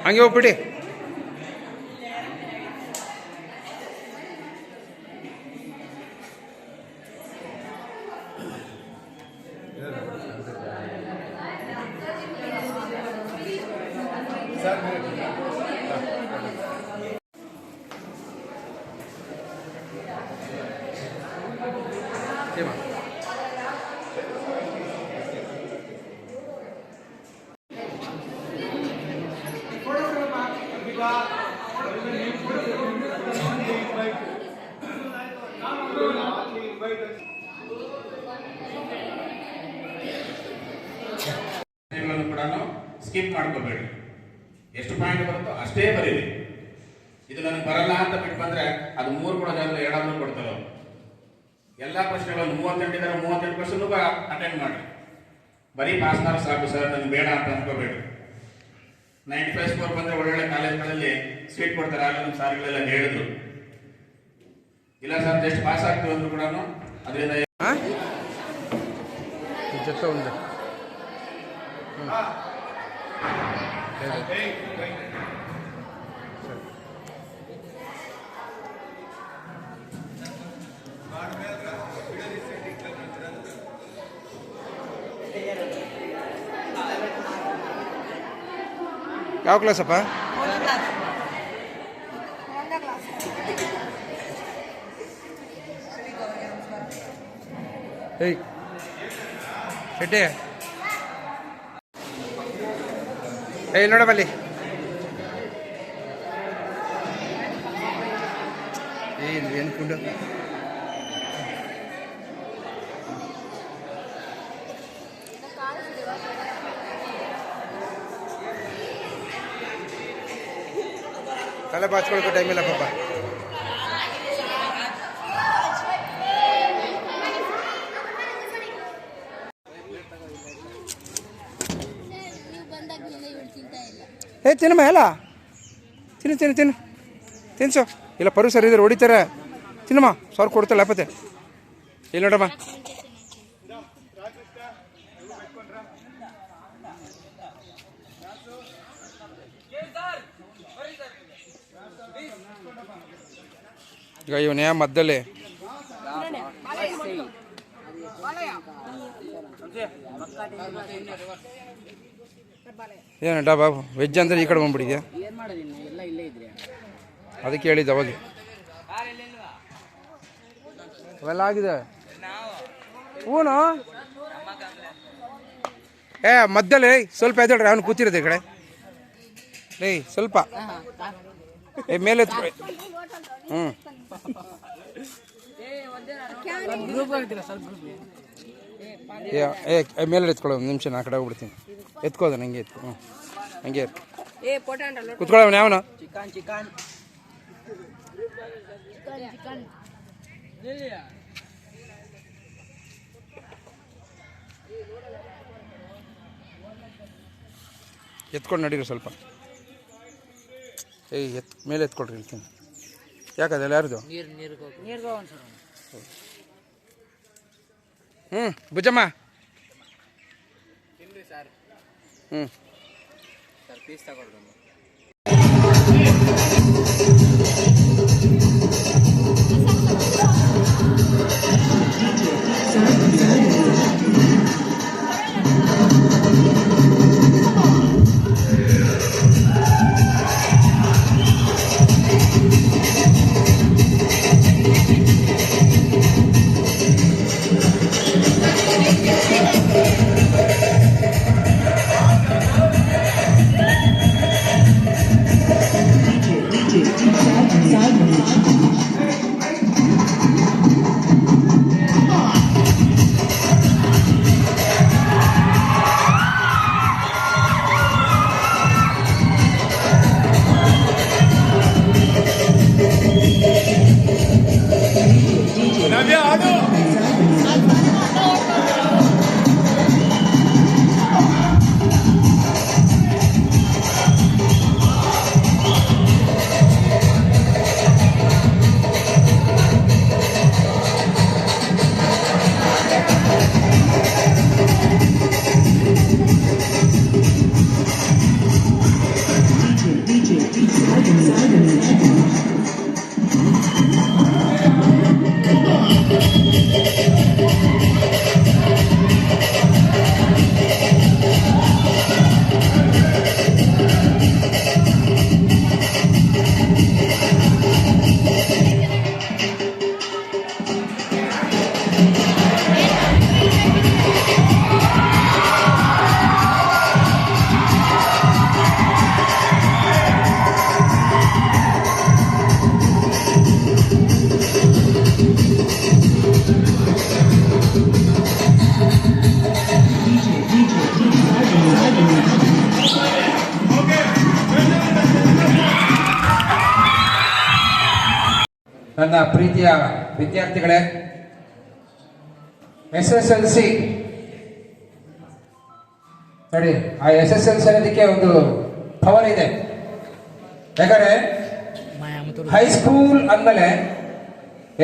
ಹಂಗೆ ಹೋಗ್ಬಿಡಿ. ಕೂಡ ಸ್ಕಿಪ್ ಮಾಡ್ಕೋಬೇಡಿ. ಎಷ್ಟು ಪಾಯಿಂಟ್ ಬರುತ್ತೋ ಅಷ್ಟೇ ಬರೀರಿ. ಇದು ನನಗೆ ಬರಲ್ಲ ಅಂತ ಬಿಟ್ಟು ಬಂದ್ರೆ ಅದು 3 ಕೂಡ ಜಾಗ 2 ಕೊಡ್ತಾರೆ. ಎಲ್ಲ ಪ್ರಶ್ನೆಗಳನ್ನು 38 ಇದ್ದಾರೆ, 38 ಕ್ವಶನ್ ಅಟೆಂಡ್ ಮಾಡಿ. ಬರೀ ಪಾಸ್ ಮಾರ್ಕ್ಸ್ ಸಾಕು ಸರ್, ನನಗೆ ಬೇಡ ಅಂತ ಅನ್ಕೋಬೇಡಿ. 95 ಸ್ಕೋರ್ ಬಂದ್ರೆ ಒಳ್ಳೊಳ್ಳೆ ಕಾಲೇಜ್ಗಳಲ್ಲಿ ಸೀಟ್ ಕೊಡ್ತಾರೆ. ಆಗ ನಮ್ಮ ಸಾರ್ಗಳೆಲ್ಲ ಹೇಳಿದ್ರು, ಇಲ್ಲ ಸರ್ ಜಸ್ಟ್ ಪಾಸ್ ಆಗ್ತೀವಿ ಅಂದ್ರು ಕೂಡ ಅದರಿಂದ ಯಾವ ಕ್ಲಾಸಪ್ಪ? ಏಯ್ ಶೆಟ್ಟಿ, ಏಯ್ ನೋಡಬಲ್ಲಿ. ಏನು ಕುಂಡು ತಲೆ ಬಾಚ್ಕೊಳ್ಕೋ ಟೈಮ್ ಇಲ್ಲ ಪಾಪ. ಏ ತಿನ್ನಮ್ಮ ಎಲ್ಲ ತಿನ್ನು ತಿನ್ಸು. ಇಲ್ಲ ಪರು ಸರ್ ಇದ್ರೆ ಹೊಡಿತಾರೆ. ತಿನ್ನಮ್ಮ, ಸಾವಿರ ಕೊಡ್ತಾಳೆ ಲೇಪತ್ತೆ. ಇಲ್ಲಿ ನೋಡಮ್ಮ, ಈಗ ಇವನೇ ಮದ್ದಲ್ಲಿ ಏನಡ್ಡ ಬಾಬು, ವೆಜ್ ಅಂದ್ರೆ ಈ ಕಡೆ ಬಂದ್ಬಿಟ್ಟಿದ್ಯಾ? ಅದಕ್ಕೆ ಹೇಳಿದ್ದೆ ಅವಾಗ. ಅವೆಲ್ಲ ಆಗಿದೆ. ಹೂನು ಏ ಮಧ್ಯದಲ್ಲಿ ಸ್ವಲ್ಪ ಎದ್ದೇಳ್ರಿ, ಅವನು ಕೂತಿರೋದು ಈ ಕಡೆ. ಏಯ್ ಸ್ವಲ್ಪ ಏ ಮೇಲೆ ಮೇಲೆ ಎತ್ಕೊಳ್ಳೋ. ಒಂದು ನಿಮಿಷ, ನಾ ಕಡೆ ಹೋಗ್ಬಿಡ್ತೀನಿ. ಎತ್ಕೋದ ನಂಗೆ ಎತ್ಕೊ. ಹಂಗೆ ಕುತ್ಕೊಳ್ಳೋಣ. ಯಾವನು ಎತ್ಕೊಂಡು ನಡೀರಿ ಸ್ವಲ್ಪ. ಏಯ್ ಮೇಲೆ ಎತ್ಕೊಳ್ರಿ ಹೇಳ್ತೀನಿ. ಯಾಕದಲ್ಲ ಯಾರ್ದು? ಭುಜಮ್ಮ. ಪೀಸ್ ತಗೊಳ್ರಿ. ನನ್ನ ಪ್ರೀತಿಯ ವಿದ್ಯಾರ್ಥಿಗಳೇ, SSLC ನೋಡಿ, ಆ SSLC ಅನ್ನೋದಕ್ಕೆ ಒಂದು ಪವರ್ ಇದೆ. ಯಾಕಂದ್ರೆ ಹೈಸ್ಕೂಲ್ ಅಂದಮೇಲೆ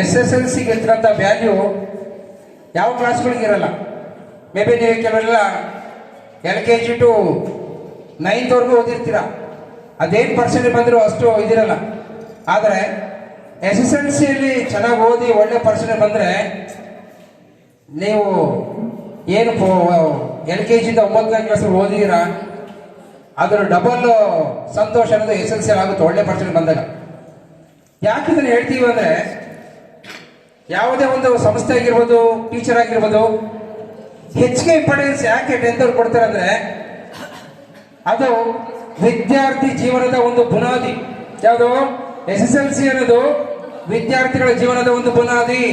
SSLCಗೆ ಇರ್ತಕ್ಕಂಥ ವ್ಯಾಲ್ಯೂ ಯಾವ ಕ್ಲಾಸ್ಗಳಿಗೆ ಇರಲ್ಲ. ಮೇ ಬಿ ನೀವು ಕೆಲವರೆಲ್ಲ LKG ಟು 9th ಓದಿರ್ತೀರ, ಅದೇನು ಪರ್ಸೆಂಟೇಜ್ ಬಂದರೂ ಅಷ್ಟು ಇದಿರಲ್ಲ. ಆದರೆ SSLCಯಲ್ಲಿ ಚೆನ್ನಾಗಿ ಓದಿ ಒಳ್ಳೆ ಪರ್ಸೆಂಟೇಜ್ ಬಂದರೆ ನೀವು ಏನು LKGಯಿಂದ 9ನೇ ಕ್ಲಾಸ್ ಓದಿದ್ದೀರಾ ಅದರ ಡಬಲ್ ಸಂತೋಷ ಅನ್ನೋದು SSLC ಆಗುತ್ತೆ ಒಳ್ಳೆ ಪರ್ಸೆಂಟೇಜ್ ಬಂದಾಗ. ಯಾಕೆ ಇದನ್ನು ಹೇಳ್ತೀವಿ ಅಂದರೆ, ಯಾವುದೇ ಒಂದು ಸಂಸ್ಥೆ ಆಗಿರ್ಬೋದು, ಟೀಚರ್ ಆಗಿರ್ಬೋದು, ಹೆಚ್ಚಿಗೆ ಇಂಪಾರ್ಟೆನ್ಸ್ ಯಾಕೆ 10th ಕೊಡ್ತಾರೆ ಅಂದರೆ, ಅದು ವಿದ್ಯಾರ್ಥಿ ಜೀವನದ ಒಂದು ಬುನಾದಿ. ಯಾವುದು SSLC ಅನ್ನೋದು ವಿದ್ಯಾರ್ಥಿಗಳ ಜೀವನದ ಒಂದು ಬುನಾದಿ.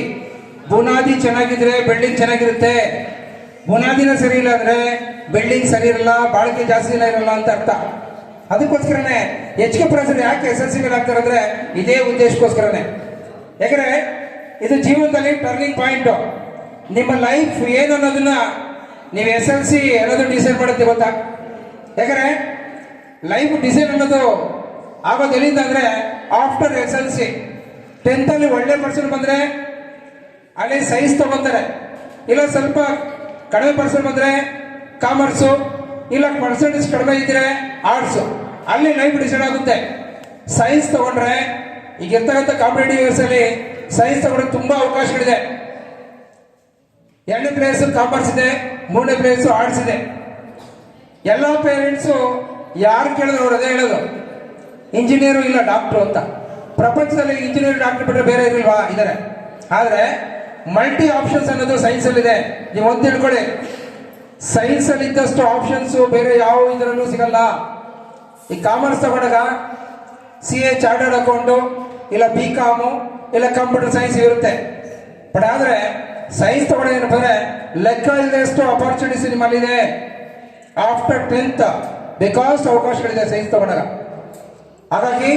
ಬುನಾದಿ ಚೆನ್ನಾಗಿದ್ರೆ ಬಿಲ್ಡಿಂಗ್ ಚೆನ್ನಾಗಿರುತ್ತೆ, ಬುನಾದಿನ ಸರಿ ಇಲ್ಲ ಅಂದ್ರೆ ಬಿಲ್ಡಿಂಗ್ ಸರಿ ಇರಲ್ಲ, ಬಾಳಿಕೆ ಜಾಸ್ತಿ ಇರಲ್ಲ ಅಂತ ಅರ್ಥ. ಅದಕ್ಕೋಸ್ಕರನೇ ಹೆಚ್ಚಿಗೆ ಪ್ರೊಸೆಸರ್ ಯಾಕೆ SSLC ಮೇಲೆ ಹಾಕ್ತಾರೆ ಅಂದ್ರೆ ಇದೇ ಉದ್ದೇಶಕ್ಕೋಸ್ಕರನೇ. ಯಾಕಂದ್ರೆ ಇದು ಜೀವನದಲ್ಲಿ ಟರ್ನಿಂಗ್ ಪಾಯಿಂಟ್. ನಿಮ್ಮ ಲೈಫ್ ಏನು ಅನ್ನೋದನ್ನ ನೀವು SSLC ಅನ್ನೋದು ಡಿಸೈಡ್ ಮಾಡುತ್ತೆ ಗೊತ್ತಾ. ಯಾಕಂದ್ರೆ ಲೈಫ್ ಡಿಸೈಡ್ ಅನ್ನೋದು ಆಗೋದು ಎಲ್ಲಿಂದ ಅಂದ್ರೆ ಆಫ್ಟರ್ SSLC. 10th ಅಲ್ಲಿ ಒಳ್ಳೆ ಪರ್ಸೆಂಟ್ ಬಂದ್ರೆ ಅಲ್ಲಿ ಸೈನ್ಸ್ ತಗೋತಾರೆ, ಇಲ್ಲ ಸ್ವಲ್ಪ ಕಡಿಮೆ ಪರ್ಸೆಂಟ್ ಬಂದ್ರೆ ಕಾಮರ್ಸು, ಇಲ್ಲ ಪರ್ಸೆಂಟೇಜ್ ಕಡಿಮೆ ಇದ್ರೆ ಆರ್ಟ್ಸ್. ಅಲ್ಲಿ ಲೈಫ್ ಡಿಸೈಡ್ ಆಗುತ್ತೆ. ಸೈನ್ಸ್ ತಗೊಂಡ್ರೆ ಈಗ ಇರ್ತಕ್ಕಂಥ ಕಾಂಪಿಟೇಟಿವ್ ಇಯರ್ಸ್ ಅಲ್ಲಿ ಸೈನ್ಸ್ ತಗೊಂಡ್ರೆ ತುಂಬಾ ಅವಕಾಶಗಳಿದೆ. 2ನೇ ಪ್ಲೇಸ್ ಕಾಮರ್ಸ್ ಇದೆ, 3ನೇ ಪ್ಲೇಸ್ ಆರ್ಟ್ಸ್ ಇದೆ. ಎಲ್ಲ ಪೇರೆಂಟ್ಸು ಯಾರು ಕೇಳಿದ್ರು ಅವ್ರು ಅದೇ ಹೇಳೋದು, ಇಂಜಿನಿಯರು ಇಲ್ಲ ಡಾಕ್ಟ್ರು ಅಂತ. ಪ್ರಪಂಚದಲ್ಲಿ ಇಂಜಿನಿಯರ್ ಡಾಕ್ಟರ್ ಬಿಟ್ಟರೆ ಬೇರೆ ಇರಲ್ವಾ? ಇದ್ದಾರೆ. ಆದರೆ ಮಲ್ಟಿ ಆಪ್ಷನ್ಸ್ ಅನ್ನೋದು ಸೈನ್ಸ್ ಅಲ್ಲಿ ಇದೆ. ನೀವು ಒಂದು ತಿಳ್ಕೊಳ್ಳಿ, ಸೈನ್ಸ್ ಅಲ್ಲಿ ಇದ್ದಷ್ಟು ಆಪ್ಷನ್ಸ್ ಬೇರೆ ಯಾವ ಇದರಲ್ಲೂ ಸಿಗಲ್ಲ. ಈ ಕಾಮರ್ಸ್ ತಗೊಂಡಾಗ CA ಚಾರ್ಟರ್ಡ್ ಅಕೌಂಟು, ಇಲ್ಲ BCom, ಇಲ್ಲ ಕಂಪ್ಯೂಟರ್ ಸೈನ್ಸ್ ಇರುತ್ತೆ. ಬಟ್ ಆದ್ರೆ ಸೈನ್ಸ್ ತಗೊಂಡೇನಪ್ಪ ಅಂದ್ರೆ ಲೆಕ್ಕ ಇಲ್ಲದಷ್ಟು ಅಪಾರ್ಚುನಿಟೀಸ್ ನಿಮ್ಮಲ್ಲಿದೆ ಆಫ್ಟರ್ 10th, ಬಿಕಾಸ್ ಅವಕಾಶಗಳಿದೆ ಸೈನ್ಸ್ ತಗೊಂಡಾಗ. ಹಾಗಾಗಿ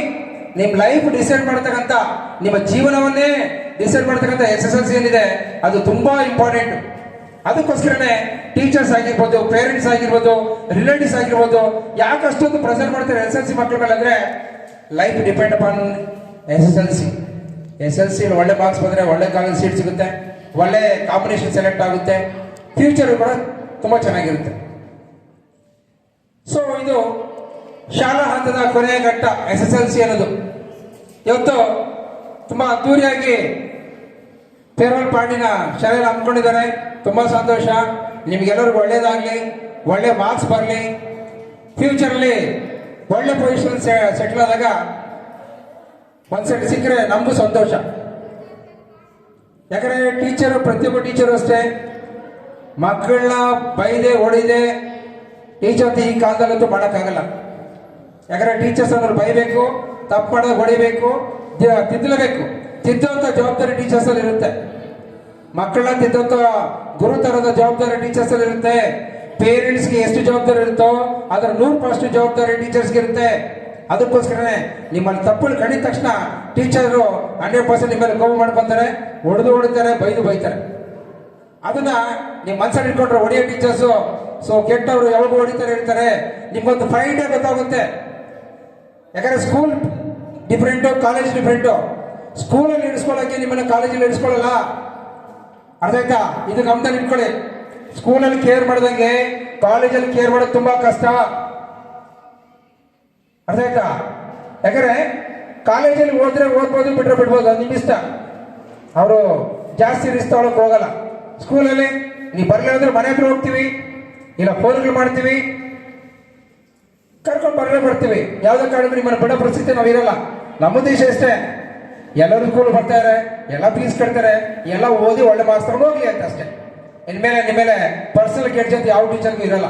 ನಿಮ್ಮ ಲೈಫ್ ಡಿಸೈಡ್ ಮಾಡ್ತಕ್ಕಂಥ, ನಿಮ್ಮ ಜೀವನವನ್ನೇ ಡಿಸೈಡ್ ಮಾಡ್ತಕ್ಕಂಥ SSLC ಏನಿದೆ ಅದು ತುಂಬಾ ಇಂಪಾರ್ಟೆಂಟ್. ಅದಕ್ಕೋಸ್ಕರನೇ ಟೀಚರ್ಸ್ ಆಗಿರ್ಬೋದು, ಪೇರೆಂಟ್ಸ್ ಆಗಿರ್ಬೋದು, ರಿಲೇಟಿವ್ಸ್ ಆಗಿರ್ಬೋದು, ಯಾಕೆ ಅಷ್ಟೊಂದು ಪ್ರೆಸರ್ ಮಾಡ್ತಾರೆ SSLC ಮಕ್ಕಳ ಮೇಲೆ ಅಂದ್ರೆ life depend upon SSLC. SSLC ಒಳ್ಳೆ ಮಾರ್ಕ್ಸ್ ಬಂದ್ರೆ ಒಳ್ಳೆ ಕಾಲೇಜ್ ಸೀಟ್ ಸಿಗುತ್ತೆ, ಒಳ್ಳೆ ಕಾಂಬಿನೇಷನ್ ಸೆಲೆಕ್ಟ್ ಆಗುತ್ತೆ, ಫ್ಯೂಚರ್ ಕೂಡ ತುಂಬಾ ಚೆನ್ನಾಗಿರುತ್ತೆ. ಸೊ ಇದು ಶಾಲಾ ಹಂತದ ಕೊನೆಯ ಘಟ್ಟ SSLC ಅನ್ನೋದು. ಇವತ್ತು ತುಂಬಾ ಅದ್ದೂರಿಯಾಗಿ ಫೇರ್ವೆಲ್ ಪಾರ್ಟಿನ ಶಾಲೆಯಲ್ಲಿ ಹಮ್ಮಿಕೊಂಡಿದ್ದಾರೆ. ತುಂಬಾ ಸಂತೋಷ. ನಿಮ್ಗೆಲ್ಲರಿಗೂ ಒಳ್ಳೇದಾಗ್ಲಿ, ಒಳ್ಳೆ ಮಾರ್ಕ್ಸ್ ಬರಲಿ, ಫ್ಯೂಚರಲ್ಲಿ ಒಳ್ಳೆ ಪೊಸಿಷನ್ ಸೆಟ್ಲ್ ಆದಾಗ ಒಂದ್ ಸೆಟ್ ಸಿಕ್ಕರೆ ನಮಗೂ ಸಂತೋಷ. ಯಾಕಂದ್ರೆ ಟೀಚರು, ಪ್ರತಿಯೊಬ್ಬ ಟೀಚರು ಅಷ್ಟೇ, ಮಕ್ಕಳನ್ನ ಬೈದೆ ಹೊಡಿದೆ ಟೀಚರ್ ಈ ಕಾಲದಲ್ಲಂತೂ ಮಾಡೋಕ್ಕಾಗಲ್ಲ. ಯಾಕಂದ್ರೆ ಟೀಚರ್ಸ್ ಅನ್ನೋರು ಬೈಬೇಕು, ತಪ್ಪು ಮಾಡೋದು ಹೊಡಿಬೇಕು, ತಿದ್ದಲೇಬೇಕು. ತಿದ್ದುವಂತ ಜವಾಬ್ದಾರಿ ಟೀಚರ್ಸ್ ಅಲ್ಲಿ ಇರುತ್ತೆ. ಮಕ್ಕಳನ್ನ ತಿದ್ದುವಂತ ಗುರುತರದ ಜವಾಬ್ದಾರಿ ಟೀಚರ್ಸ್ ಅಲ್ಲಿ ಇರುತ್ತೆ. ಪೇರೆಂಟ್ಸ್ಗೆ ಎಷ್ಟು ಜವಾಬ್ದಾರಿ ಇರುತ್ತೋ ಅದರ 100% ಜವಾಬ್ದಾರಿ ಟೀಚರ್ಸ್ಗೆ ಇರುತ್ತೆ. ಅದಕ್ಕೋಸ್ಕರನೇ ನಿಮ್ಮಲ್ಲಿ ತಪ್ಪುಗಳು ಕಂಡಿದ ತಕ್ಷಣ ಟೀಚರು 100% ನಿಮ್ಮಲ್ಲಿ ಕೋಪ ಮಾಡ್ಕೊಂತಾರೆ, ಹೊಡೆತಾರೆ, ಬೈತಾರೆ. ಅದನ್ನ ನೀವು ಮನಸ್ಸಲ್ಲಿ ಇಟ್ಕೊಂಡ್ರೆ ಹೊಡೆಯೋ ಟೀಚರ್ಸು, ಸೊ ಕೆಟ್ಟವರು ಯಾವಾಗೂ ಹೊಡಿತಾರೆ ಇರ್ತಾರೆ. ನಿಮ್ಗೊಂದು ಫೈನ್ ಗೊತ್ತಾಗುತ್ತೆ. ಯಾಕಂದ್ರೆ ಸ್ಕೂಲ್ ಡಿಫ್ರೆಂಟು, ಕಾಲೇಜ್ ಡಿಫ್ರೆಂಟು. ಸ್ಕೂಲಲ್ಲಿ ಇಡಿಸ್ಕೊಳ್ಳೋಕೆ ನಿಮ್ಮನ್ನ ಕಾಲೇಜಲ್ಲಿ ಇಡಿಸ್ಕೊಳ್ಳಲ್ಲ. ಅರ್ಥ ಆಯ್ತಾ? ಇದು ಗಮನದಲ್ಲಿ ಇಟ್ಕೊಳ್ಳಿ. ಸ್ಕೂಲಲ್ಲಿ ಕೇರ್ ಮಾಡ್ದಂಗೆ ಕಾಲೇಜಲ್ಲಿ ಕೇರ್ ಮಾಡೋದು ತುಂಬಾ ಕಷ್ಟ. ಅರ್ಥ ಆಯ್ತಾ? ಯಾಕಂದ್ರೆ ಕಾಲೇಜಲ್ಲಿ ಓದಿದ್ರೆ ಓದ್ಬೋದು, ಬಿಟ್ರೆ ಬಿಡ್ಬೋದು, ಅದು ನಿಮ್ಮ ಇಷ್ಟ. ಅವರು ಜಾಸ್ತಿ ರಿಸ್ಕ್ ತಗೊಳಕ್ ಹೋಗಲ್ಲ. ಸ್ಕೂಲಲ್ಲಿ ನೀವು ಬರಲಿಲ್ಲ ಅಂದ್ರೆ ಮನೆ ಹತ್ರ ಹೋಗ್ತೀವಿ, ಇಲ್ಲ ಫೋನ್ಗಳು ಮಾಡ್ತೀವಿ, ಕರ್ಕೊಂಡು ಬರಲೇ ಬರ್ತೀವಿ. ಯಾವುದೇ ಕಾರಣಕ್ಕೂ ನಿಮ್ಮನ್ನು ಬಿಡೋ ಪರಿಸ್ಥಿತಿ ನಾವು ಇರಲ್ಲ. ನಮ್ಮ ಉದ್ದೇಶ ಅಷ್ಟೇ, ಎಲ್ಲರೂ ಸ್ಕೂಲ್ ಬರ್ತಾರೆ, ಎಲ್ಲ ಫೀಸ್ ಕಟ್ತಾರೆ, ಎಲ್ಲ ಓದಿ ಒಳ್ಳೆ ಮಾರ್ಕ್ಸ್ ತಗೊಂಡು ಹೋಗ್ಲಿ ಅಂತ ಅಷ್ಟೇ. ಇನ್ಮೇಲೆ ನಿಮ್ಮೇಲೆ ಪರ್ಸನಲ್ ಕೆಡ್ಜಂತ ಯಾವ ಟೀಚರ್ಗೂ ಇರಲ್ಲ.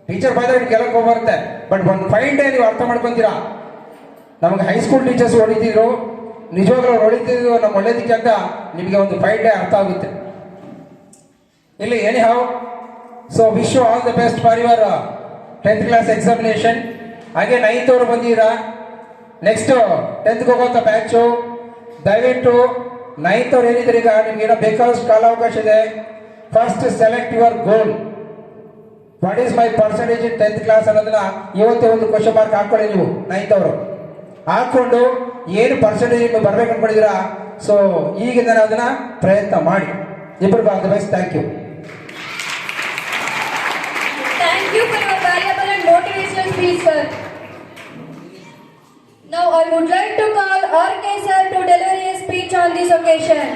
ಟೀಚರ್ ಬಂದ್ರೆ ಗೆಲ್ಲಕ್ಕೆ ಹೋಗ್ಬರುತ್ತೆ. ಬಟ್ ಒಂದು ಫೈನ್ ಡೇ ನೀವು ಅರ್ಥ ಮಾಡ್ಕೊಂತೀರಾ. ನಮಗೆ ಹೈಸ್ಕೂಲ್ ಟೀಚರ್ಸ್ ಹೊಡಿತಿದ್ರು, ನಿಜವಾಗ್ಲೂ ಅವ್ರು ಹೊಡಿತಿದ್ರು ನಮ್ಮ ಒಳ್ಳೇದಕ್ಕೆ ಅಂತ ನಿಮಗೆ ಒಂದು ಫೈನ್ ಡೇ ಅರ್ಥ ಆಗುತ್ತೆ. ಇಲ್ಲಿ anyhow, so wish you all the best for your 10th class examination. ಹಾಗೆ 9th ಅವರು ಬಂದಿದ್ದೀರಾ. ನೆಕ್ಸ್ಟ್ 10th ಹೋಗೋಂಥ ಬ್ಯಾಚು ದಯವಿಟ್ಟು 9th ಅವ್ರು ಏನಿದ್ರೆ ಈಗ ನಿಮ್ಗೆ ಏನೋ ಬೇಕಾದಷ್ಟು ಕಾಲಾವಕಾಶ ಇದೆ. First select your goal. What is my percentage in 10th class ಅನ್ನೋದನ್ನ ಇವತ್ತೇ ಒಂದು ಕ್ವಶನ್ ಮಾರ್ಕ್ ಹಾಕೊಳ್ಳಿ ನೀವು 9th ಅವರು ಹಾಕೊಂಡು ಏನು ಪರ್ಸೆಂಟೇಜ್ ನಿಮಗೆ ಬರ್ಬೇಕು ಅನ್ಕೊಂಡಿದ್ದೀರಾ. ಸೊ ಈಗಿಂದ ಅದನ್ನ ಪ್ರಯತ್ನ ಮಾಡಿ. ಇಬ್ಬರಿಗೂ all the best. Thank you. Thank you for your valuable and motivational speech, sir. Now I would like to call RK sir to deliver a speech on this occasion.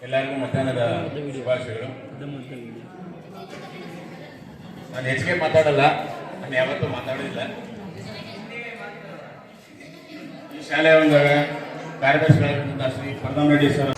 ಎಲ್ಲರಿಗೂ ಮಧ್ಯಾಹ್ನದ ಶುಭಾಶಯಗಳು. ನಾನು ಹೆಚ್ಚಿಗೆ ಮಾತಾಡಲ್ಲ, ನಾನು ಯಾವತ್ತೂ ಮಾತಾಡೋದಿಲ್ಲ. ಈ ಶಾಲೆಯ ಒಂದು ಕಾರ್ಯದರ್ಶಿಗಳಾಗಿದ್ದಂಥ ಶ್ರೀ ಪರದಾಮ್ ರೆಡ್ಡಿ ಸರ್